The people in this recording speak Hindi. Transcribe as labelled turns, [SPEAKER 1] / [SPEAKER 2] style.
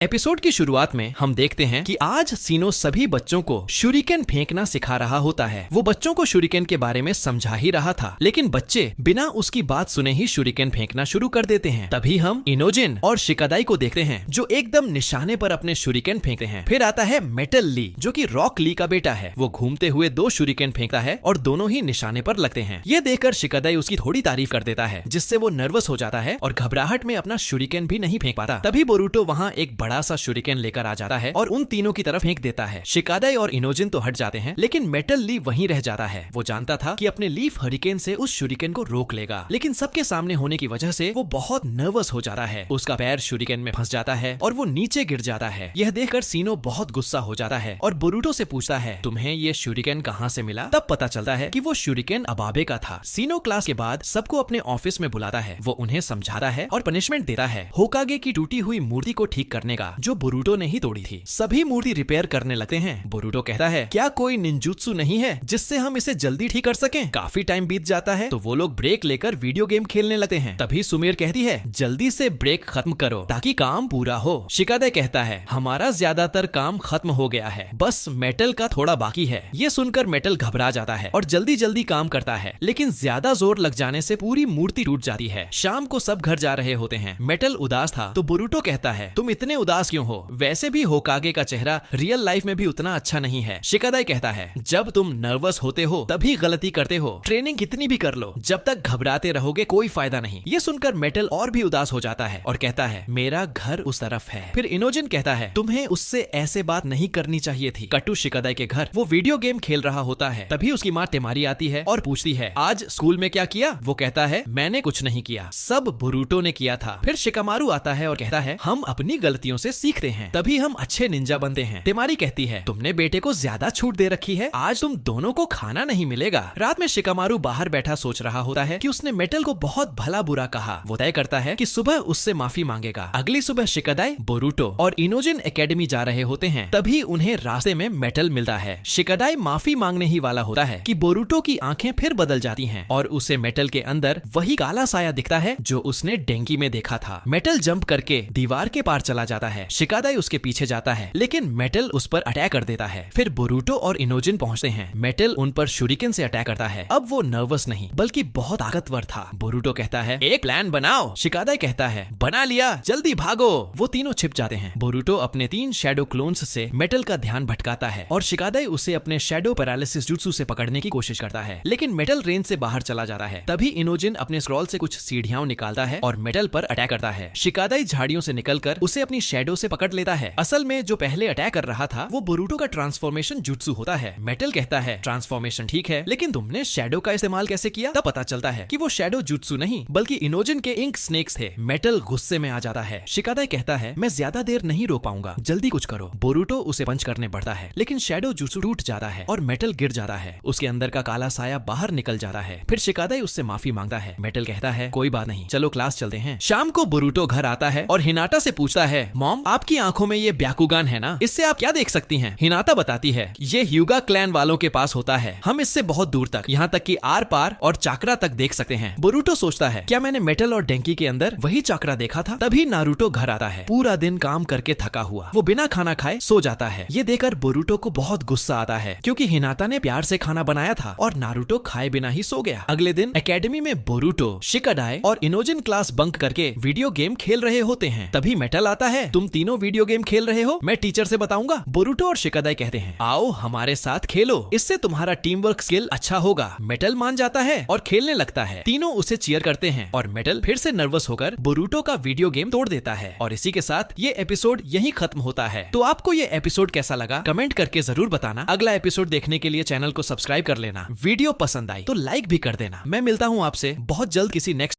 [SPEAKER 1] एपिसोड की शुरुआत में हम देखते हैं कि आज सीनो सभी बच्चों को शूरिकेन फेंकना सिखा रहा होता है। वो बच्चों को शूरिकेन के बारे में समझा ही रहा था, लेकिन बच्चे बिना उसकी बात सुने ही शूरिकेन फेंकना शुरू कर देते हैं। तभी हम इनोजिन और शिकादाई को देखते हैं जो एकदम निशाने पर अपने शूरिकेन फेंकते हैं। फिर आता है मेटल ली जो कि रॉक ली का बेटा है। वो घूमते हुए 2 शूरिकेन फेंकता है और दोनों ही निशाने पर लगते हैं। ये देखकर शिकादाई उसकी थोड़ी तारीफ कर देता है, जिससे वो नर्वस हो जाता है और घबराहट में अपना शूरिकेन भी नहीं फेंक पाता। तभी बोरुटो वहाँ एक बड़ा सा शूरिकेन लेकर आ जाता है और उन तीनों की तरफ फेंक देता है। शिकादाई और इनोजिन तो हट जाते हैं, लेकिन मेटल ली वहीं रह जाता है। वो जानता था कि अपने लीफ हरिकेन से उस शूरिकेन को रोक लेगा, लेकिन सबके सामने होने की वजह से वो बहुत नर्वस हो जाता है। उसका पैर शूरिकेन में फंस जाता है और वो नीचे गिर जाता है। यह देखकर सीनो बहुत गुस्सा हो जाता है और बोरुटो से पूछता है, तुम्हें ये शूरिकेन कहाँ से मिला? तब पता चलता है कि वो शूरिकेन अबाबे का था। सीनो क्लास के बाद सबको अपने ऑफिस में बुलाता है। वो उन्हें समझाता है और पनिशमेंट देता है होकागे की टूटी हुई मूर्ति को ठीक करने का, जो बोरुटो ने ही तोड़ी थी। सभी मूर्ति रिपेयर करने लगते हैं। बोरुटो कहता है, क्या कोई निंजुत्सु नहीं है जिससे हम इसे जल्दी ठीक कर सकें? काफी टाइम बीत जाता है तो वो लोग ब्रेक लेकर वीडियो गेम खेलने लगते हैं। तभी सुमेर कहती है, जल्दी से ब्रेक खत्म करो ताकि काम पूरा हो। शिकादाई कहता है, हमारा ज्यादातर काम खत्म हो गया है, बस मेटल का थोड़ा बाकी है। ये सुनकर मेटल घबरा जाता है और जल्दी जल्दी काम करता है, लेकिन ज्यादा जोर लग जाने से पूरी मूर्ति टूट जाती है। शाम को सब घर जा रहे होते हैं। मेटल उदास था तो बोरुटो कहता है, तुम इतने उदास क्यों हो? वैसे भी होकागे का चेहरा रियल लाइफ में भी उतना अच्छा नहीं है। शिकादाई कहता है, जब तुम नर्वस होते हो तभी गलती करते हो। ट्रेनिंग कितनी भी कर लो, जब तक घबराते रहोगे कोई फायदा नहीं। ये सुनकर मेटल और भी उदास हो जाता है और कहता है, मेरा घर उस तरफ है। फिर इनोजिन कहता है, तुम्हें उससे ऐसे बात नहीं करनी चाहिए थी। कट्टू शिकादाई के घर वो वीडियो गेम खेल रहा होता है। तभी उसकी माँ टेमारी आती है और पूछती है, आज स्कूल में क्या किया? वो कहता है, मैंने कुछ नहीं किया, सब बोरुटो ने किया था। फिर शिकामारू आता है और कहता है, हम अपनी गलतियों से सीखते हैं, तभी हम अच्छे निंजा बनते हैं। टेमारी कहती है, तुमने बेटे को ज्यादा छूट दे रखी है, आज तुम दोनों को खाना नहीं मिलेगा। रात में शिकामारू बाहर बैठा सोच रहा होता है कि उसने मेटल को बहुत भला बुरा कहा। वो तय करता है कि सुबह उससे माफी मांगेगा। अगली सुबह शिकादाई, बोरुटो और इनोजिन एकेडमी जा रहे होते हैं। तभी उन्हें रास्ते में मेटल मिलता है। शिकादाई माफी मांगने ही वाला होता है कि बोरुटो की आंखें फिर बदल जाती हैं और उसे मेटल के अंदर वही काला साया दिखता है जो उसने डेंकी में देखा था। मेटल जंप करके दीवार के पार चला जाता है। शिकादाई उसके पीछे जाता है, लेकिन मेटल उस पर अटैक कर देता है। फिर बोरुटो और इनोजिन पहुंचते हैं। मेटल उन पर शूरिकेन से अटैक करता है। अब वो नर्वस नहीं बल्कि बहुत ताकतवर था। बोरुटो कहता है, एक प्लान बनाओ। शिकादाई कहता है, बना लिया, जल्दी भागो। वो तीनों छिप जाते हैं। बोरुटो अपने 3 शैडो क्लोन्स से मेटल का ध्यान भटकाता है और शिकादाई उसे अपने शैडो पैरालिसिस जुत्सु से पकड़ने की कोशिश करता है, लेकिन मेटल रेंज से बाहर चला जाता है। तभी इनोजिन अपने स्क्रॉल से कुछ सीढ़ियां निकालता है और मेटल पर अटैक करता है। शिकादाई झाड़ियों से निकलकर उसे अपनी शैडो से पकड़ लेता है। असल में जो पहले अटैक कर रहा था वो बोरुटो का ट्रांसफॉर्मेशन जुत्सु होता है। मेटल कहता है, ट्रांसफॉर्मेशन ठीक है, लेकिन तुमने शैडो का इस्तेमाल कैसे किया? तब पता चलता है कि वो शैडो जुत्सु नहीं बल्कि इनोजिन के इंक स्नेक्स थे। मेटल गुस्से में आ जाता है। शिकादाई कहता है, मैं ज्यादा देर नहीं रोक पाऊंगा, जल्दी कुछ करो। बोरुटो उसे पंच करने बढ़ता है, लेकिन शैडो जुत्सु टूट जाता है और मेटल गिर जाता है। उसके अंदर का काला साया बाहर निकल जाता है। फिर शिकादाई उससे माफी मांगता है। मेटल कहता है, कोई बात नहीं, चलो क्लास चलते हैं। शाम को बोरुटो घर आता है और हिनाटा से पूछता है, मॉम, आपकी आंखों में ये ब्याकुगान है ना, इससे आप क्या देख सकती हैं? हिनाटा बताती है, ये ह्यूगा क्लैन वालों के पास होता है, हम इससे बहुत दूर तक, यहाँ तक कि आर पार और चाकरा तक देख सकते हैं। बोरुटो सोचता है, क्या मैंने मेटल और डेंकी के अंदर वही चाकरा देखा था? तभी नारुतो घर आता है। पूरा दिन काम करके थका हुआ वो बिना खाना खाए सो जाता है। ये देखकर बोरुटो को बहुत गुस्सा आता है, क्योंकि हिनाटा ने प्यार से खाना बनाया था और नारुतो खाए बिना ही सो गया। अगले दिन एकेडमी में बोरुटो, शिकादाई और इनोजिन क्लास बंक करके वीडियो गेम खेल रहे होते हैं। तभी मेटल आता है, तुम तीनों वीडियो गेम खेल रहे हो, मैं टीचर से बताऊंगा। बोरुटो और शिकादाई कहते हैं, आओ हमारे साथ खेलो, इससे तुम्हारा टीम वर्क स्किल अच्छा होगा। मेटल मान जाता है और खेलने लगता है। तीनों उसे चीयर करते हैं और मेटल फिर से नर्वस होकर बोरुटो का वीडियो गेम तोड़ देता है। और इसी के साथ ये एपिसोड यहीं खत्म होता है। तो आपको ये एपिसोड कैसा लगा कमेंट करके जरूर बताना। अगला एपिसोड देखने के लिए चैनल को सब्सक्राइब कर लेना। वीडियो पसंद आई तो लाइक भी कर देना। मैं मिलता हूँ आपसे बहुत जल्द किसी नेक्स्ट